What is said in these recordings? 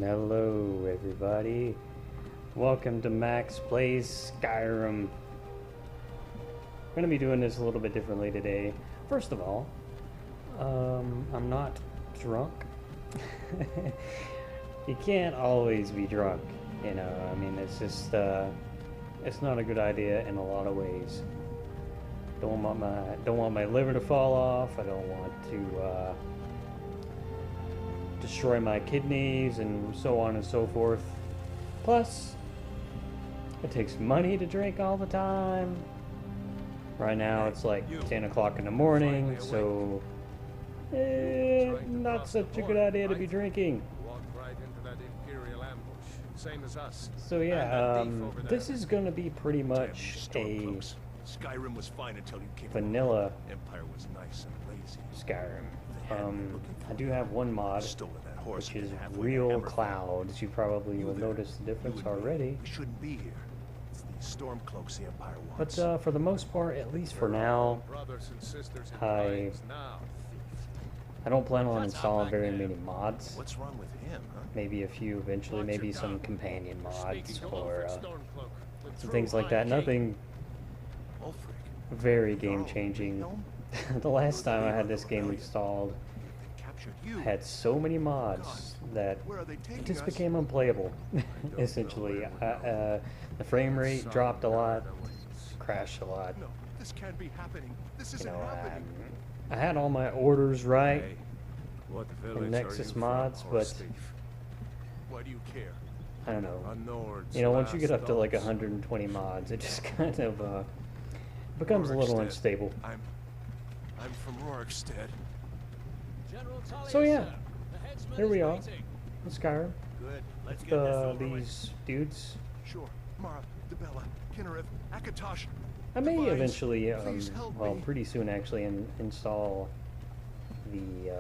Hello everybody, welcome to Max Plays Skyrim. I'm going to be doing this a little bit differently today. First of all, I'm not drunk. You can't always be drunk, you know, I mean it's just, it's not a good idea in a lot of ways. Don't want my liver to fall off, I don't want to, destroy my kidneys and so on and so forth. Plus, it takes money to drink all the time. Right now it's like 10 o'clock in the morning, so not such a good idea to be drinking. So yeah, this is going to be pretty much a Skyrim was fine until you came. vanilla Empire was nice and lazy. Skyrim. I do have one mod, which is real clouds. You probably will notice the difference already. We shouldn't be here. It's the storm cloaks the Empire wants. But for the most part, at least for now, I don't plan on installing very many mods. What's wrong with him, huh? Maybe a few eventually, maybe some companion mods or some things like that. Nothing very game-changing. The last time I had this game installed, I had so many mods that it just became unplayable, essentially. The frame rate dropped a lot, crashed a lot. No, this can't be happening. This You isn't know, happening. I had all my orders right What in Nexus mods, but why do you care? I don't know. You know, once you get up to like 120 mods, it just kind of becomes a little unstable. I'm from Rorikstead. So yeah, here we are in Skyrim. Good. Let's With, get this over with. these dudes. Sure. Mara, Debella, Kinnarev, Akatosh. I may Divines, eventually, please help well, me. pretty soon actually, install the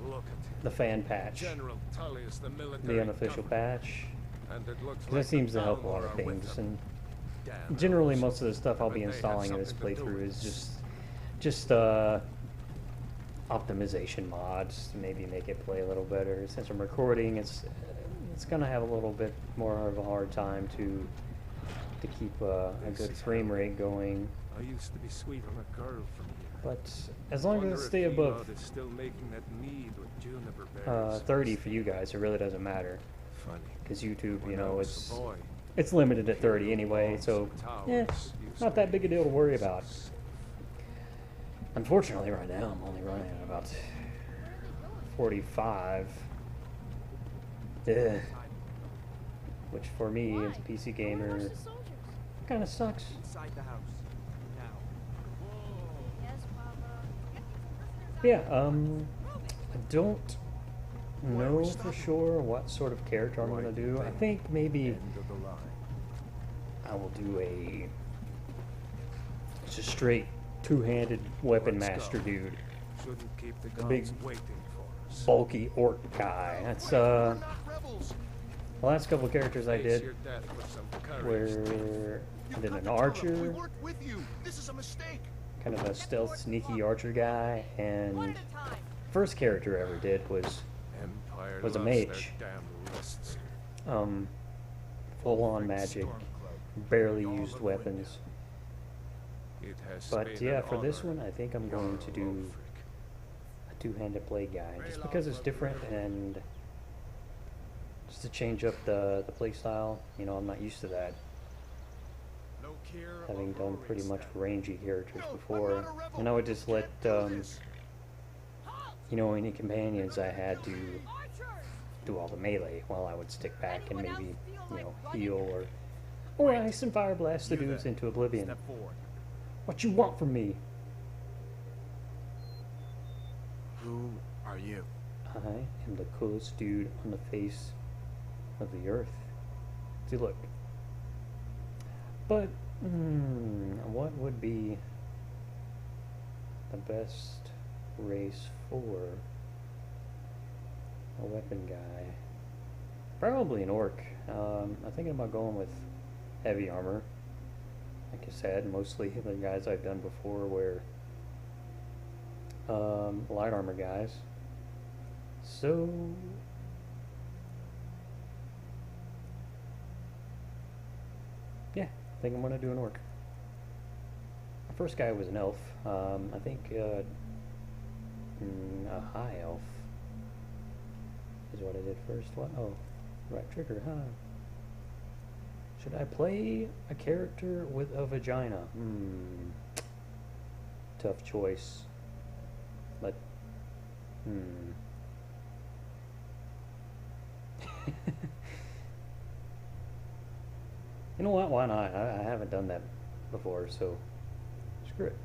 Look at him. the fan patch, General Tullius, the military the unofficial governor. patch. And it looks That like seems the to help a lot of Balmor are with things, them. and Damn generally those. most of the stuff I'll be But they have installing in this something to do playthrough with is just optimization mods to maybe make it play a little better. Since I'm recording, it's gonna have a little bit more of a hard time to keep a good frame rate going. I used to be sweet on a girl from here. But as long as it stay above Still making that mead with juniper berries. 30 for you guys, it really doesn't matter. Funny. Because YouTube, you When I know, was a boy, it's limited at 30 anyway, so yeah, not that big a deal to worry about. Unfortunately, right now I'm only running at about 45. Ugh. Which for me, as a PC gamer, kind of sucks. inside the house. Now. Yeah, I don't know for sure what sort of character I'm going to do. I think maybe End of the line. I will do just a straight two-handed weapon Let's master go. dude. Shouldn't keep the The big guns waiting for us. bulky orc guy. That's We're not rebels. the last couple characters I Face did your death with some courage. were I You did got an to tell them we archer, weren't with you. This is a mistake. kind of a stealth sneaky archer guy, and first character I ever did was Empire a loves mage. their damn lists. full-on magic, barely used weapons. It has But been yeah, an for this honor, one I think I'm going to do Ulfric. a two-handed blade guy, just because it's different and just to change up the play style. You know, I'm not used to that, No care having of done pretty much Rorikstead. rangy characters No, I'm before, not a rebel. and I would just You let can't do this. you know, any companions I had to do all the melee while I would stick back and maybe, you know, heal or ice and fire blast the You dudes there. into oblivion. Step forward. What you want from me? Who are you? I am the coolest dude on the face of the earth. See, look. But, what would be the best race for a weapon guy? Probably an orc. I'm thinking about going with heavy armor. Like I said, mostly the guys I've done before were light armor guys. So Yeah, I think I'm gonna do an orc. My first guy was an elf. I think a high elf is what I did first. What? Oh, right trigger, huh? Should I play a character with a vagina? Tough choice. But, You know what? Why not? I haven't done that before, so screw it.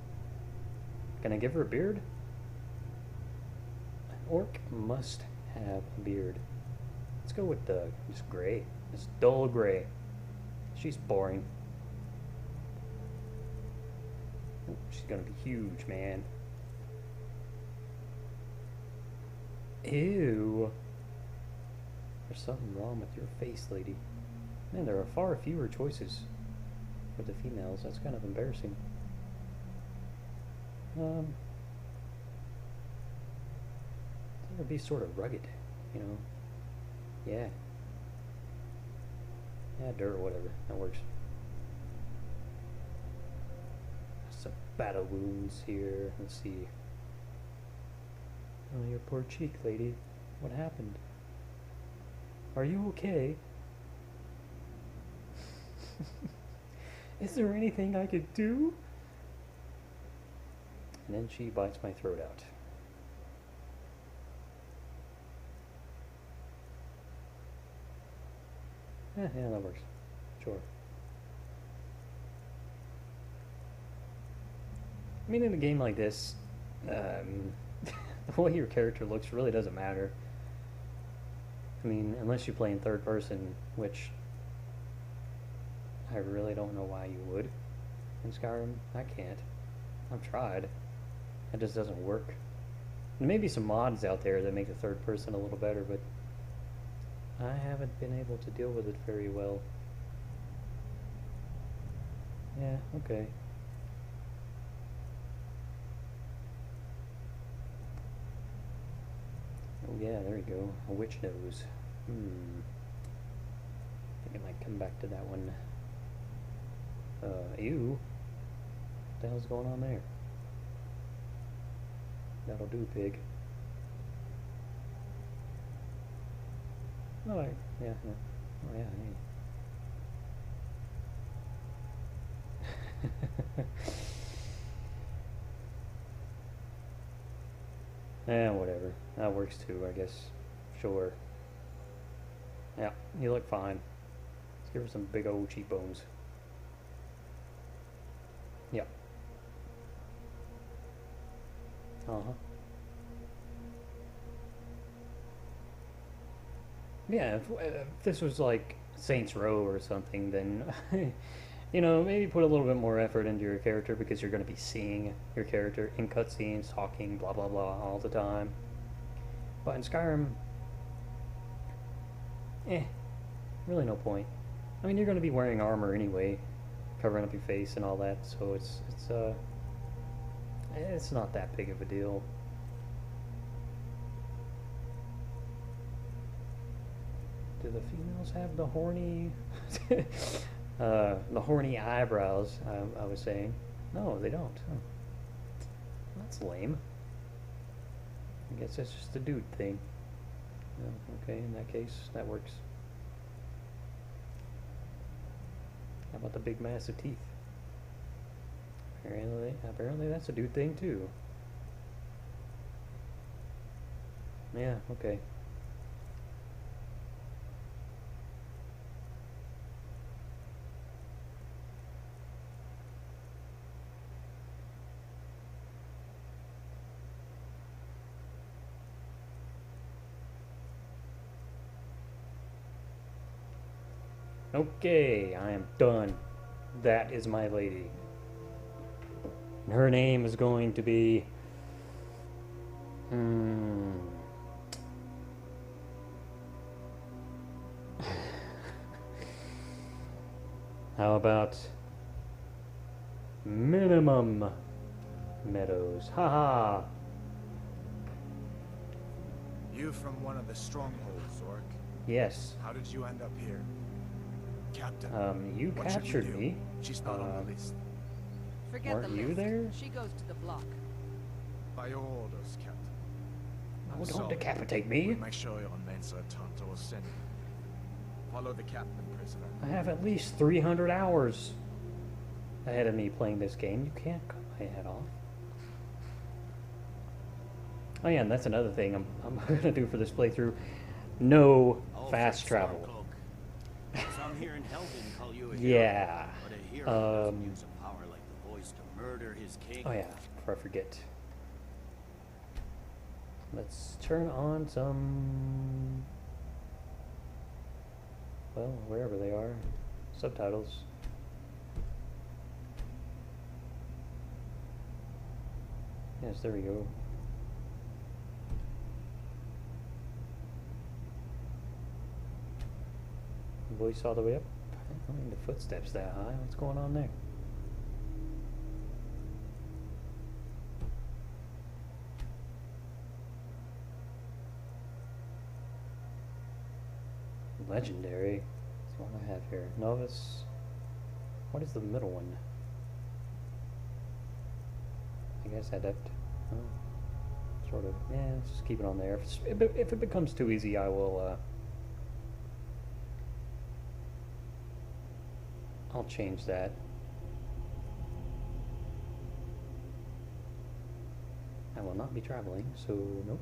Can I give her a beard? An orc must have a beard. Let's go with this gray. This dull gray. She's boring. Ooh, she's gonna be huge, man. Ew. There's something wrong with your face, lady. Man, there are far fewer choices for the females. That's kind of embarrassing. It would be sort of rugged, you know? Yeah. Yeah, dirt or whatever. That works. Some battle wounds here. Let's see. Oh, your poor cheek, lady. What happened? Are you okay? Is there anything I could do? And then she bites my throat out. Yeah, that works. Sure. I mean, in a game like this, the way your character looks really doesn't matter. I mean, unless you play in third person, which I really don't know why you would in Skyrim. I can't. I've tried. It just doesn't work. There may be some mods out there that make the third person a little better, but I haven't been able to deal with it very well. Yeah, okay. Oh yeah, there you go. A witch nose. I think I might come back to that one. Ew. What the hell's going on there? That'll do, pig. Oh, yeah, yeah. Oh, yeah, hey. Yeah, whatever. That works too, I guess. Sure. Yeah, you look fine. Let's give her some big old cheekbones. Yeah. Uh-huh. Yeah, if this was like Saints Row or something, then, you know, maybe put a little bit more effort into your character because you're going to be seeing your character in cutscenes, talking, blah, blah, blah, all the time. But in Skyrim, really no point. I mean, you're going to be wearing armor anyway, covering up your face and all that, so it's not that big of a deal. Do the females have the horny, the horny eyebrows? I was saying, no, they don't. Oh. That's lame. I guess that's just a dude thing. Oh, okay, in that case, that works. How about the big massive teeth? Apparently that's a dude thing too. Yeah, okay. Okay, I am done. That is my lady. And her name is going to be... How about... Minimum Meadows. Haha! You from one of the strongholds, Orc. Yes. How did you end up here? Captain. You What should we captured do? me. She's not on the list. Forget Weren't the you list. there? She goes to the block. By your orders, Captain. Oh, don't Sorry. decapitate me. We'll make sure your Mensa Tonto is sent. Follow the captain, prisoner. I have at least 300 hours ahead of me playing this game. You can't cut my head off. Oh yeah, and that's another thing I'm gonna do for this playthrough. No fast travel. Some here in hell didn't call you a Yeah. hero, but a hero doesn't use a power like the voice to murder his king. Oh yeah, before I forget. Let's turn on some, well, wherever they are, subtitles. Yes, there we go. Voice all the way up. I don't think the footsteps that high. What's going on there? Legendary. That's what I have here. Novice. What is the middle one? I guess adept. Oh, sort of. Yeah, let's just keep it on there. If it becomes too easy, I will. I'll change that. I will not be traveling, so nope.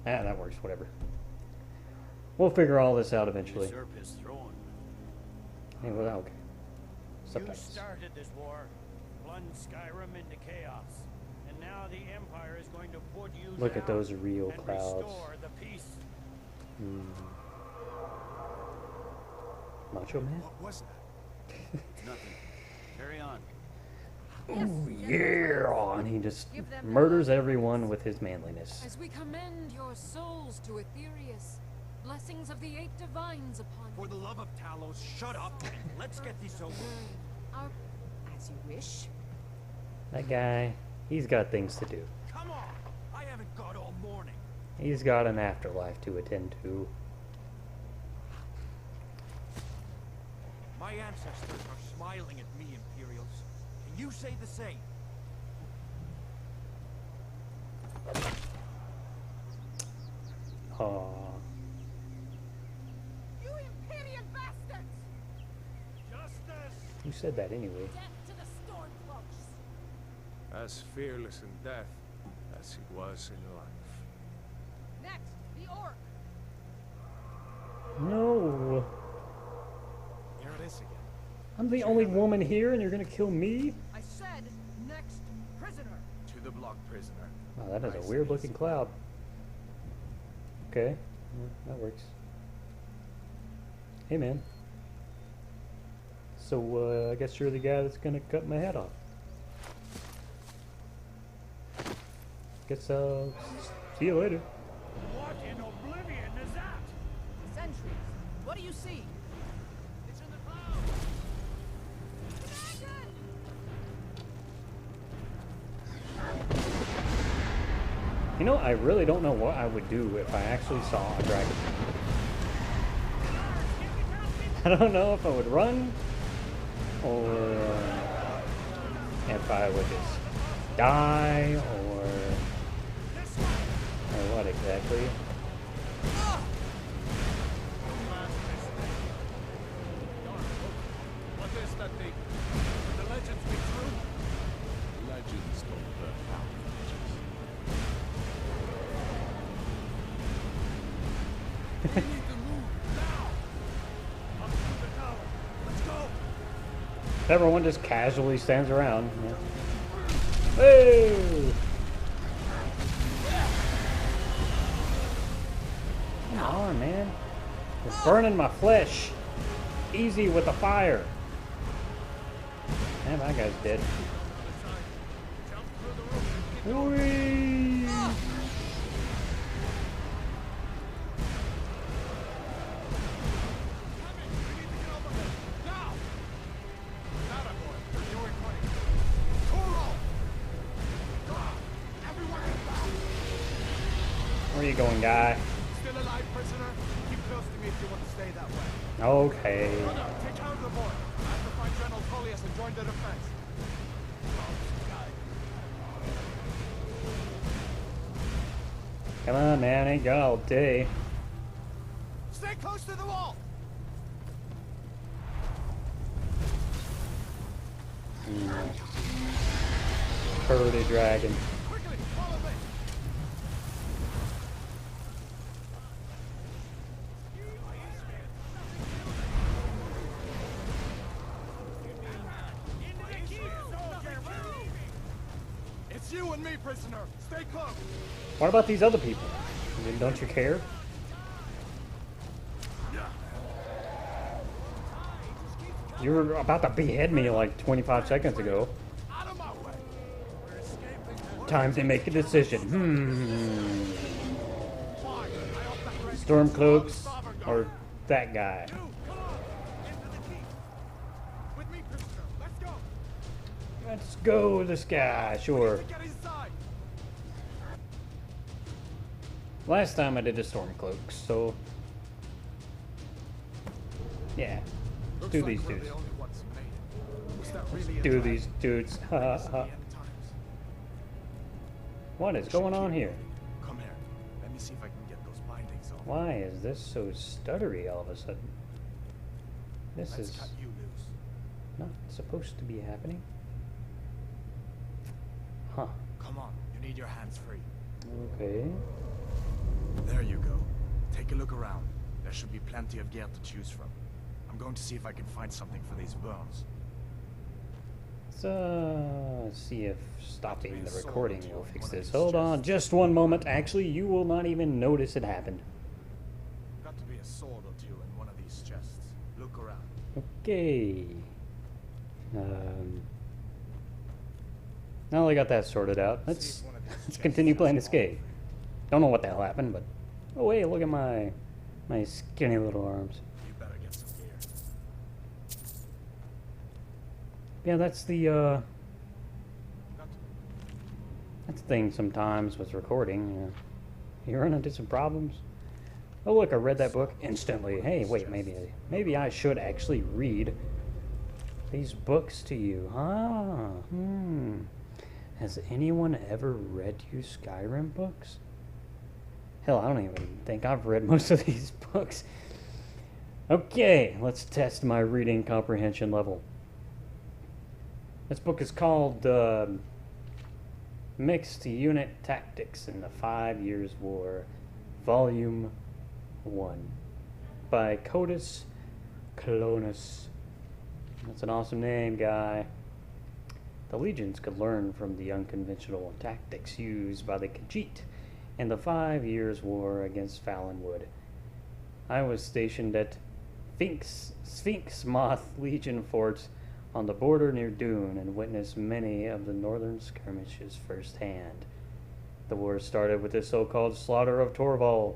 That works, whatever. We'll figure all this out eventually. Usurp his throne. Hey, well, okay. You Subtitles. started this war, plunged Skyrim into chaos, and now the Empire is going to put you Look down at those real and clouds. restore the peace. Macho Man? What was that? Nothing. Carry on. Oh yeah! And he just Give them murders their everyone with his manliness. As we commend your souls to Aetherius, blessings of the eight divines upon For you. the love of Talos, shut up and let's get this over. Our, as you wish. That guy, he's got things to do. Come on! I haven't got all morning. He's got an afterlife to attend to. My ancestors are smiling at me, Imperials. Can you say the same? Aw. You Imperial bastards! Justice! Who said that anyway? Death to the Stormcloaks! As fearless in death as he was in life. Next, the orc. No! Here it is again. I'm the only woman here and you're gonna kill me? I said next prisoner. To the block, prisoner. Wow, that is Nice a and weird looking easy. cloud. Okay, yeah, that works. Hey man. So, I guess you're the guy that's gonna cut my head off. Guess, see you later. What in oblivion is that? Sentries. What do you see? It's in the clouds! You know, I really don't know what I would do if I actually saw a dragon. I don't know if I would run or if I would just die or what exactly. What is that thing? Can the legends be true? Legends don't burn out. We need to move now. Up to the tower. Let's go. Everyone just casually stands around. Yeah. Hey! Come on, man. It's burning my flesh. Easy with the fire. Man, that guy's dead. Jump through the roof. Whee! Go! Where are you going, guy? Still alive, prisoner? Keep close to me if you want to stay that way. Okay. Brother, take care of the boy. I have to find General Tullius and join the defense. Come on, man. Ain't got all day. Stay close to the wall! Birdie dragon. Quickly, follow me! It's you and me, prisoner. Stay close. What about these other people? I mean, don't you care? You were about to behead me like 25 seconds ago. Out of my way. We're escaping. Time to make a decision. Fine. I hope that rest Stormcloaks or that guy? you. Come on. Into the keep. With me, prisoner. Let's go. Let's go with this guy, sure. Get inside. Last time I did the Stormcloaks, so yeah. Let's do these dudes. Do these dudes. What is going on here? Come here. Let me see if I can get those bindings off. Why is this so stuttery all of a sudden? This Let's is cut you loose. not supposed to be happening. Huh. Come on. You need your hands free. Okay. There you go. Take a look around. There should be plenty of gear to choose from. I'm going to see if I can find something for these burns. So, see if stopping the recording will fix this. Hold on just one moment. Actually, you will not even notice it happened. Got to be a sword or two in one of these chests. Look around. Okay. Now that I got that sorted out, let's continue playing this game. Don't know what the hell happened, but oh wait, look at my skinny little arms. You better get some gear. Yeah, that's the Got to that's the thing sometimes with recording. You run into some problems. Oh look, I read that book instantly. Hey, wait, maybe I should actually read these books to you. Has anyone ever read you Skyrim books? Hell, I don't even think I've read most of these books. Okay, let's test my reading comprehension level. This book is called Mixed Unit Tactics in the 5 Years' War, Volume 1, by Codus Colonus. That's an awesome name, guy. The legions could learn from the unconventional tactics used by the Khajiit in the 5 Years' War against Falinwood. I was stationed at Sphinx Moth Legion forts on the border near Dune and witnessed many of the northern skirmishes firsthand. The war started with the so-called slaughter of Torval.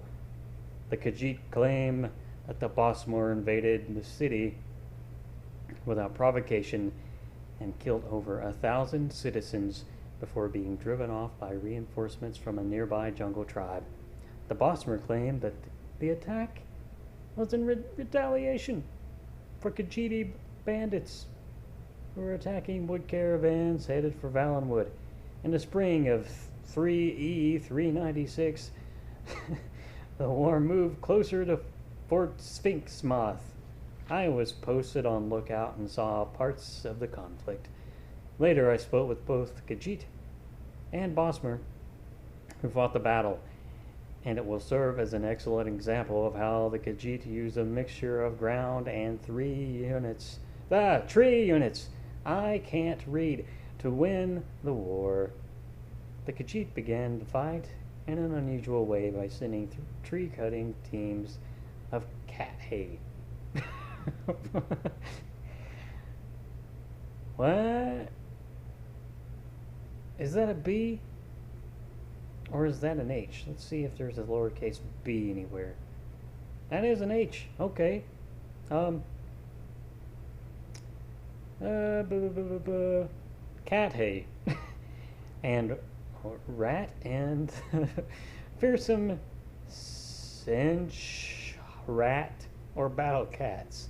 The Khajiit claim that the Bosmor invaded the city without provocation and killed over 1,000 citizens before being driven off by reinforcements from a nearby jungle tribe. The Bosmer claimed that the attack was in retaliation for Khajiit bandits who were attacking wood caravans headed for Valenwood. In the spring of 3E 396, the war moved closer to Fort Sphinx Moth. I was posted on lookout and saw parts of the conflict. Later, I spoke with both Khajiit and Bosmer, who fought the battle, and it will serve as an excellent example of how the Khajiit used a mixture of ground and tree units. I can't read. To win the war. The Khajiit began the fight in an unusual way by sending tree-cutting teams of cat hay. What? Is that a B? Or is that an H? Let's see if there's a lowercase b anywhere. That is an H. Okay. Cat hay. And rat and fearsome cinch rat or battle cats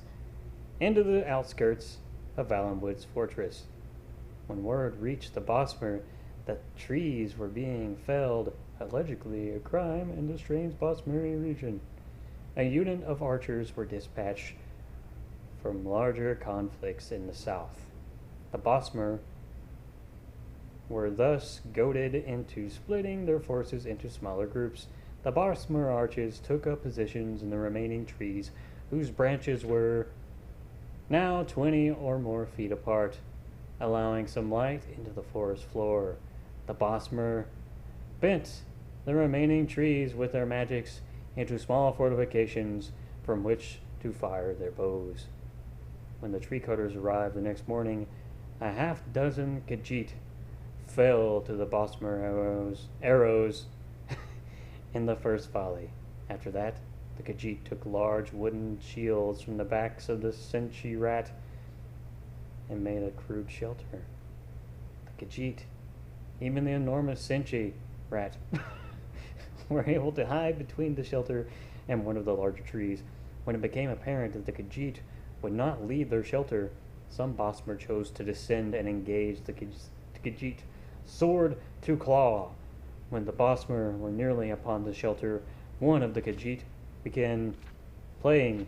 into the outskirts of Valenwood's fortress. When word reached the Bosmer that trees were being felled, allegedly a crime in the strange Bosmeri region, a unit of archers were dispatched from larger conflicts in the south. The Bosmer were thus goaded into splitting their forces into smaller groups. The Bosmer archers took up positions in the remaining trees, whose branches were now 20 or more feet apart, allowing some light into the forest floor. The Bosmer bent the remaining trees with their magics into small fortifications from which to fire their bows. When the tree cutters arrived the next morning, a half dozen Khajiit fell to the Bosmer arrows in the first volley. After that, the Khajiit took large wooden shields from the backs of the Senchi rat and made a crude shelter. The Khajiit, even the enormous Senchi rat, were able to hide between the shelter and one of the larger trees. When it became apparent that the Khajiit would not leave their shelter, some Bosmer chose to descend and engage the Khajiit, sword to claw. When the Bosmer were nearly upon the shelter, one of the Khajiit began playing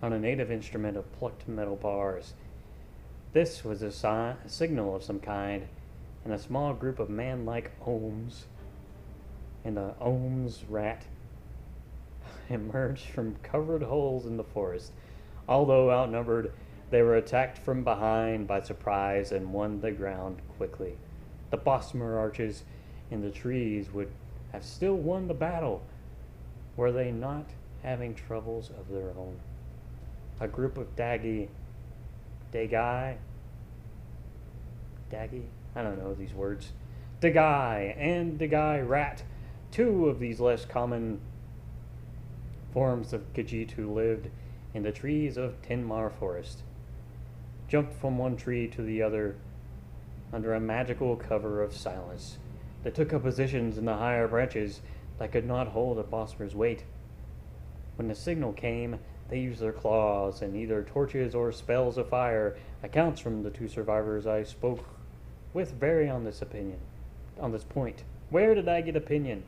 on a native instrument of plucked metal bars. This was a signal of some kind, and a small group of man-like Ohms and the Ohms rat emerged from covered holes in the forest. Although outnumbered, they were attacked from behind by surprise and won the ground quickly. The Bosmer archers in the trees would have still won the battle were they not having troubles of their own. A group of Dagi, I don't know these words, Dagai and Dagai rat, two of these less common forms of Khajiit who lived in the trees of Tinmar Forest, jumped from one tree to the other under a magical cover of silence. They took up positions in the higher branches that could not hold a Bosmer's weight. When the signal came, they used their claws and either torches or spells of fire. Accounts from the two survivors I spoke with vary on this point. Where did I get opinion?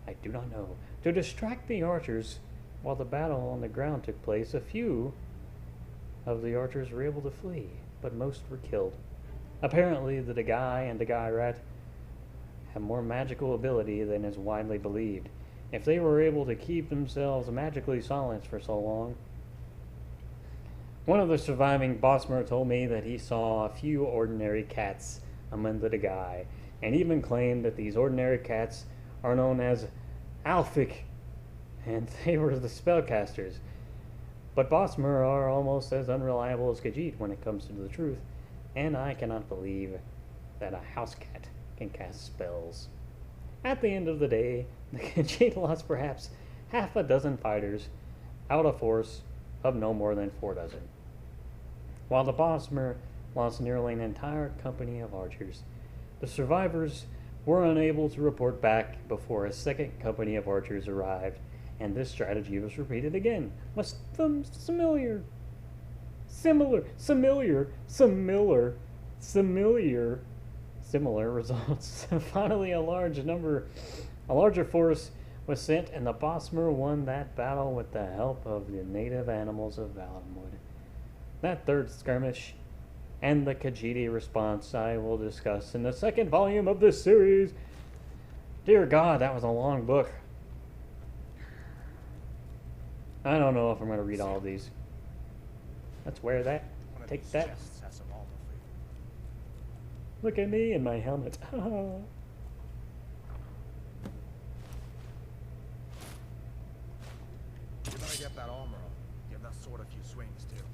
I do not know. To distract the archers while the battle on the ground took place, a few of the archers were able to flee, but most were killed. Apparently, the Dagai and Dagai rat have more magical ability than is widely believed. If they were able to keep themselves magically silenced for so long. One of the surviving Bosmer told me that he saw a few ordinary cats among the Dagai, and even claimed that these ordinary cats are known as Alphik, and they were the spellcasters. But Bosmer are almost as unreliable as Khajiit when it comes to the truth, and I cannot believe that a house cat can cast spells. At the end of the day, the Khajiit lost perhaps half a dozen fighters out of force of no more than 4 dozen, while the Bosmer lost nearly an entire company of archers. The survivors were unable to report back before a second company of archers arrived, and this strategy was repeated again. With some similar results. Finally, a larger force was sent, and the Bosmer won that battle with the help of the native animals of Valenwood. That third skirmish and the Khajiiti response I will discuss in the second volume of this series. Dear God, that was a long book. I don't know if I'm going to read all of these. Let's wear that. One of Take these that. chests has some armor for you. Look at me and my helmet. You better get that armor on. Give that sword a few swings, too.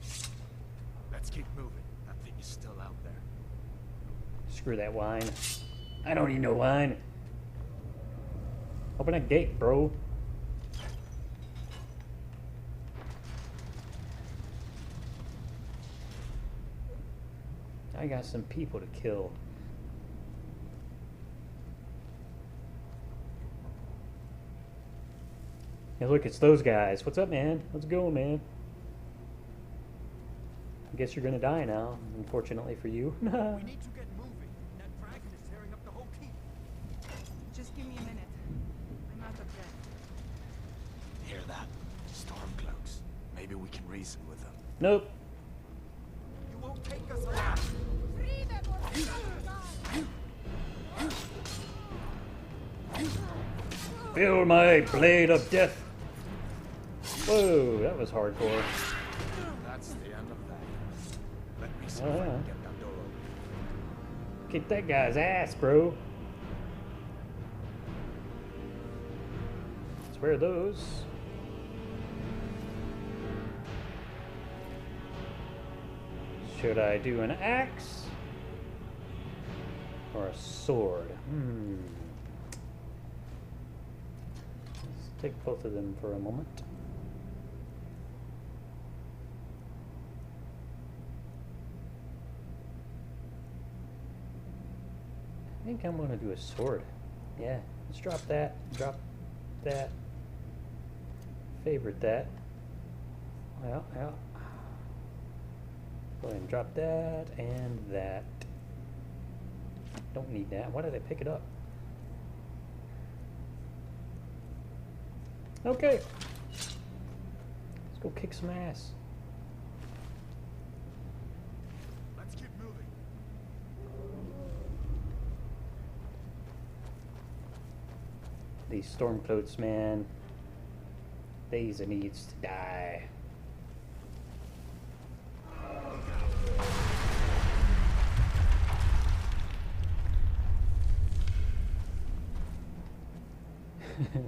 Let's keep moving. That thing is still out there. Screw that wine. I don't need no wine. Open that gate, bro. I got some people to kill. Hey, look, it's those guys. What's up, man? Let's go, man. I guess you're gonna die now, unfortunately for you. We need to get moving. That dragon is tearing up the whole keep. Just give me a minute. I'm out of breath. Hear that? Stormcloaks. Maybe we can reason with them. Nope. You won't take us alive. Free them or die! Feel my blade of death. Whoa, that was hardcore. That's the end of that. Let me see Oh, if I yeah. can get that door open. Kick that guy's ass, bro. Swear those. Should I do an axe or a sword? Let's take both of them for a moment. I think I'm gonna do a sword. Yeah, let's drop that, favorite that. Yeah. Go ahead and drop that and that. Don't need that. Why did I pick it up? Okay. Let's go kick some ass. Let's keep moving. These stormcloaks, man. These needs to die.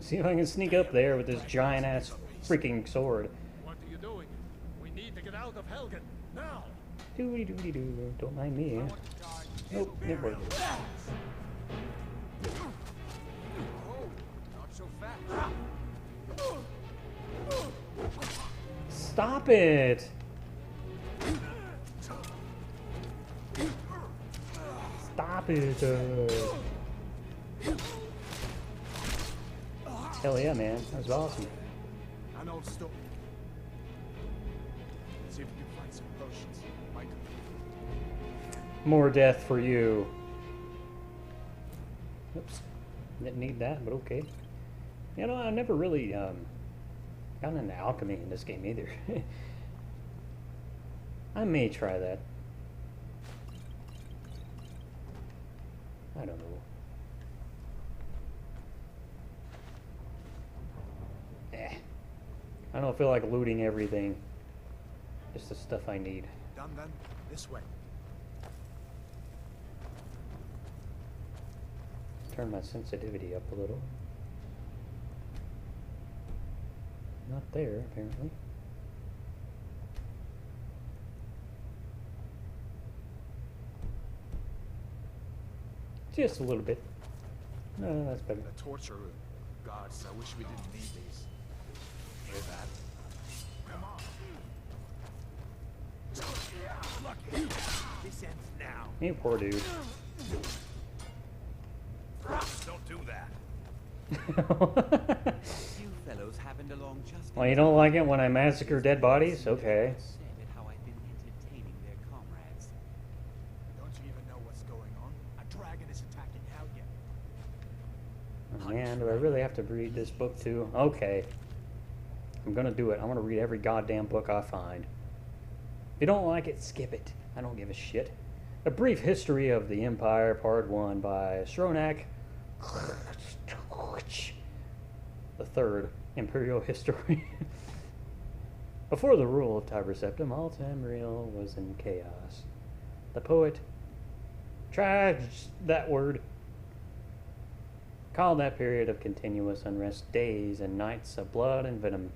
See if I can sneak up there with this giant ass freaking sword. What are you doing? We need to get out of Helgen now. Doody doody doo. Don't mind me. Nope, it worked. Oh, not so fast. Stop it! Stop it! Hell yeah, man. That was awesome. An old store. See if we can find some potions. Michael. More death for you. Oops. Didn't need that, but okay. You know, I never really gotten into alchemy in this game either. I may try that. I don't know. I don't feel like looting everything. Just the stuff I need. Done then? This way. Turn my sensitivity up a little. Not there, apparently. Just a little bit. No, that's better. The torture room. Gods, I wish we didn't need these. Hear that? Come on. Lucky. This ends now. You poor dude. Don't do that. You fellows happened along just Well, you don't like it when I massacre dead bodies? Okay. said at how I've been entertaining their comrades. Don't you even know what's going on? A dragon is attacking Helgen. Oh, man, do I really have to read this book too? Okay. I'm gonna do it. I'm gonna read every goddamn book I find. If you don't like it, skip it. I don't give a shit. A Brief History of the Empire, Part 1 by Stronach the Third, Imperial History. Before the rule of Tiber Septim, all Tamriel was in chaos. The poet, that word, called that period of continuous unrest days and nights of blood and venom.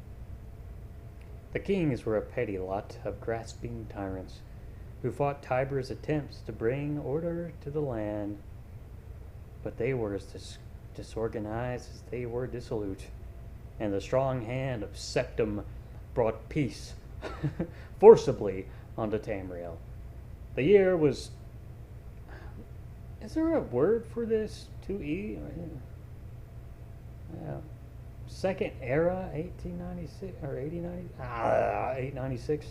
The kings were a petty lot of grasping tyrants who fought Tiber's attempts to bring order to the land, but they were as disorganized as they were dissolute, and the strong hand of Septim brought peace forcibly onto Tamriel. The year was... Is there a word for this? 2E? Yeah. Second era, 1896 or 8090, 896.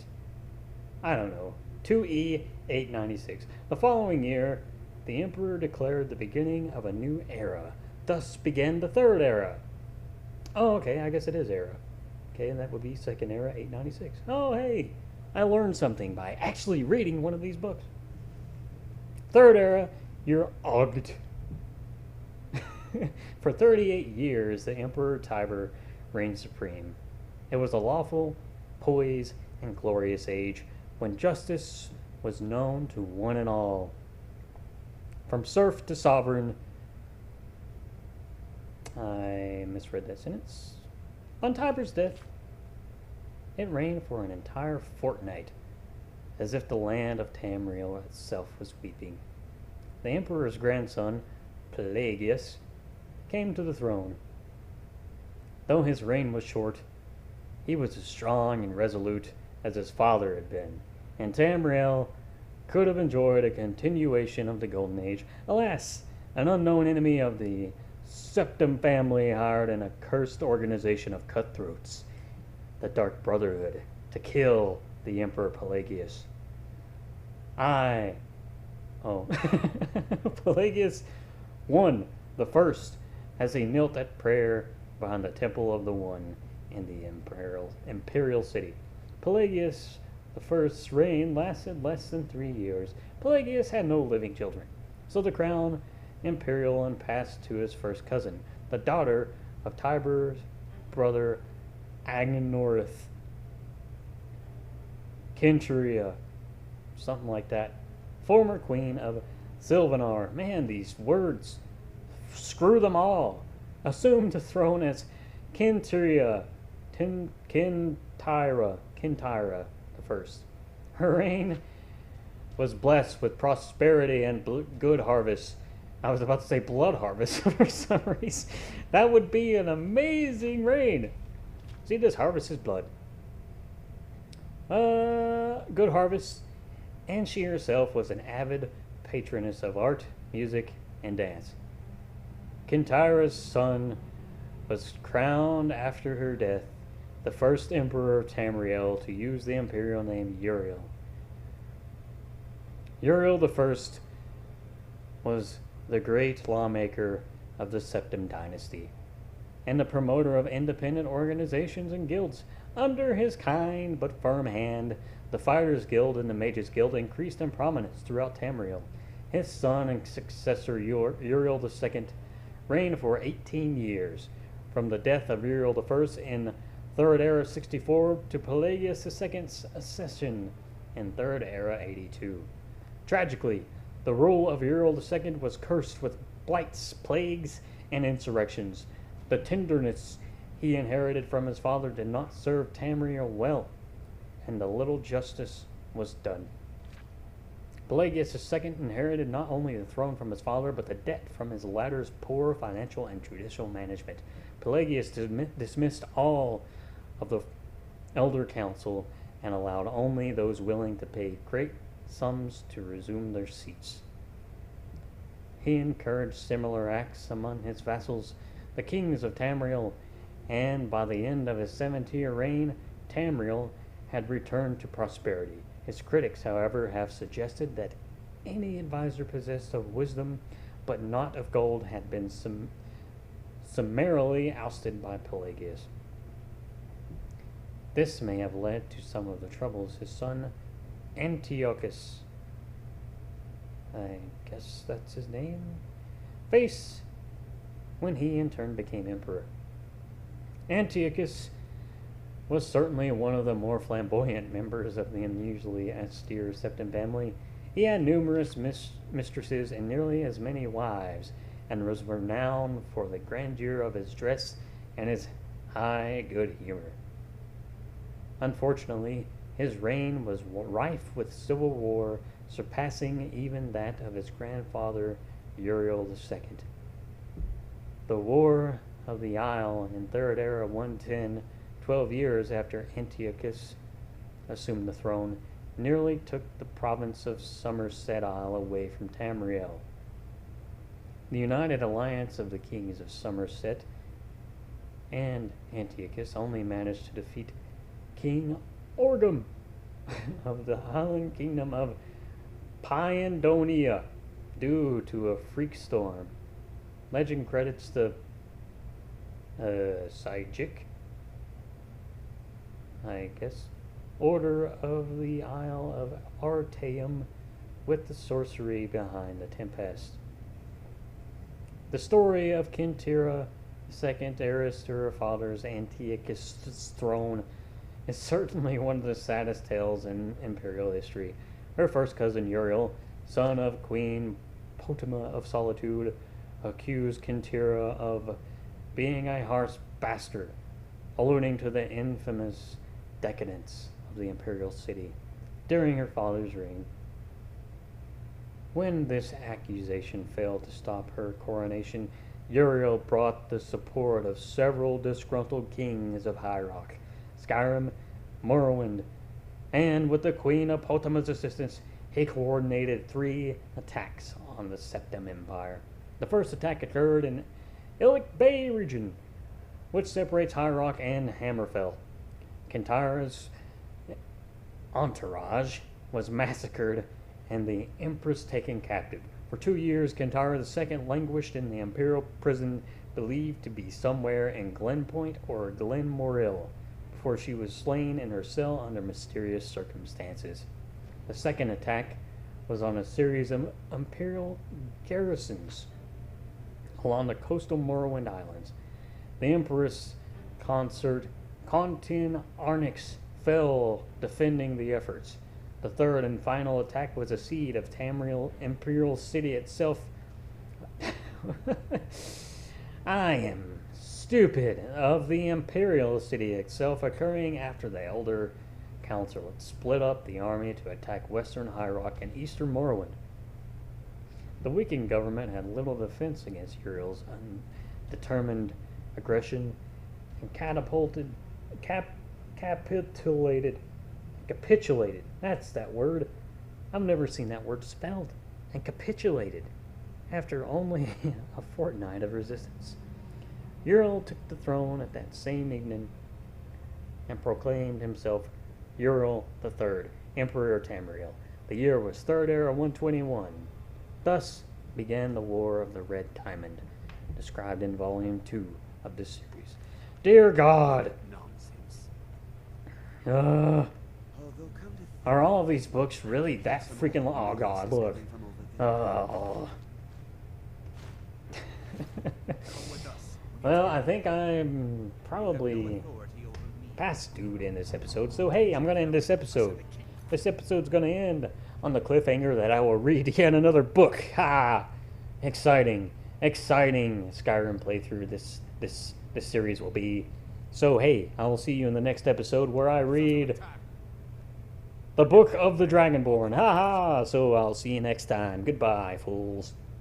I don't know. 2E 896. The following year, the emperor declared the beginning of a new era. Thus began the third era. Oh, okay, I guess it is era. Okay, and that would be second era 896. Oh, hey, I learned something by actually reading one of these books. Third era, you're ogged. For 38 years, the Emperor Tiber reigned supreme. It was a lawful, poised, and glorious age when justice was known to one and all. From serf to sovereign, I misread that sentence. On Tiber's death, it reigned for an entire fortnight, as if the land of Tamriel itself was weeping. The emperor's grandson, Pelagius, came to the throne. Though his reign was short, he was as strong and resolute as his father had been, and Tamriel could have enjoyed a continuation of the Golden Age. Alas, an unknown enemy of the Septim family hired an accursed organization of cutthroats, the Dark Brotherhood, to kill the Emperor Pelagius. Pelagius won the first as he knelt at prayer behind the Temple of the One in the imperial city. Pelagius the first's reign lasted less than 3 years. Pelagius had no living children, so the crown imperial and passed to his first cousin, the daughter of Tiber's brother Agnorith, Kenturia, something like that, former queen of Silvanar. Man, these words, screw them all. Assumed the throne as Kenturia, Kentira the first. Her reign was blessed with prosperity and good harvest. I was about to say blood harvest for some reason. That would be an amazing reign. See, this harvest is blood. Good harvest. And she herself was an avid patroness of art, music, and dance. Kentira's son was crowned after her death, the first emperor of Tamriel to use the imperial name Uriel. Uriel the First was the great lawmaker of the Septim dynasty and the promoter of independent organizations and guilds. Under his kind but firm hand, the Fighters Guild and the Mages Guild increased in prominence throughout Tamriel. His son and successor Uriel II reigned for 18 years, from the death of Uriel I in 3rd Era 64 to Pelagius II's accession in 3rd Era 82. Tragically, the rule of Uriel II was cursed with blights, plagues, and insurrections. The tenderness he inherited from his father did not serve Tamriel well, and the little justice was done. Pelagius II inherited not only the throne from his father, but the debt from his latter's poor financial and judicial management. Pelagius dismissed all of the elder council and allowed only those willing to pay great sums to resume their seats. He encouraged similar acts among his vassals, the kings of Tamriel, and by the end of his 7th-year reign, Tamriel had returned to prosperity. His critics, however, have suggested that any advisor possessed of wisdom but not of gold had been summarily ousted by Pelagius. This may have led to some of the troubles his son Antiochus, I guess that's his name, faced when he in turn became emperor. Antiochus was certainly one of the more flamboyant members of the unusually austere Septim family. He had numerous mistresses and nearly as many wives, and was renowned for the grandeur of his dress and his high good humor. Unfortunately, his reign was rife with civil war, surpassing even that of his grandfather Uriel II. The War of the Isle in 3rd Era 110, 12 years after Antiochus assumed the throne, nearly took the province of Somerset Isle away from and Antiochus only managed to defeat King Orgum of the island kingdom of Pyandonia due to a freak storm. Legend credits the Sygic, I guess, Order of the Isle of Artaeum with the sorcery behind the Tempest. The story of Kintira, the second heiress to her father's Antiochus' throne, is certainly one of the saddest tales in imperial history. Her first cousin Uriel, son of Queen Potama of Solitude, accused Kintira of being a harsh bastard, alluding to the infamous decadence of the imperial city during her father's reign. When this accusation failed to stop her coronation, Uriel brought the support of several disgruntled kings of High Rock, Skyrim, Morrowind, and with the Queen of Potama's assistance, he coordinated 3 attacks on the Septim Empire. The first attack occurred in Illic Bay region, which separates High Rock and Hammerfell. Kintira's entourage was massacred and the Empress taken captive. For 2 years, Kintira II languished in the imperial prison believed to be somewhere in Glenpoint or Glenmoril, before she was slain in her cell under mysterious circumstances. The second attack was on a series of imperial garrisons along the coastal Morrowind Islands. The Empress consort Contin Arnix fell defending the efforts. The third and final attack was a siege of Tamriel Imperial City itself. I am stupid. Of the Imperial City itself, occurring after the Elder Council had split up the army to attack western High Rock and eastern Morrowind. The weakened government had little defense against Uriel's undetermined aggression and capitulated. That's that word. I've never seen that word spelled. And capitulated after only a fortnight of resistance. Uriel took the throne at that same evening and proclaimed himself Uriel III, Emperor of Tamriel. The year was Third Era 121. Thus began the War of the Red Diamond, described in Volume 2 of this series. Dear God! Nonsense. Uh, Although come to are all of these books really that freaking long? Oh God, look. Oh. Well, I think I'm probably past due to end this episode. So hey, I'm gonna end this episode. This episode's gonna end on the cliffhanger that I will read yet another book. Ha! Exciting Skyrim playthrough this series will be. So hey, I will see you in the next episode where I read the Book of the Dragonborn. Ha ha! So I'll see you next time. Goodbye, fools.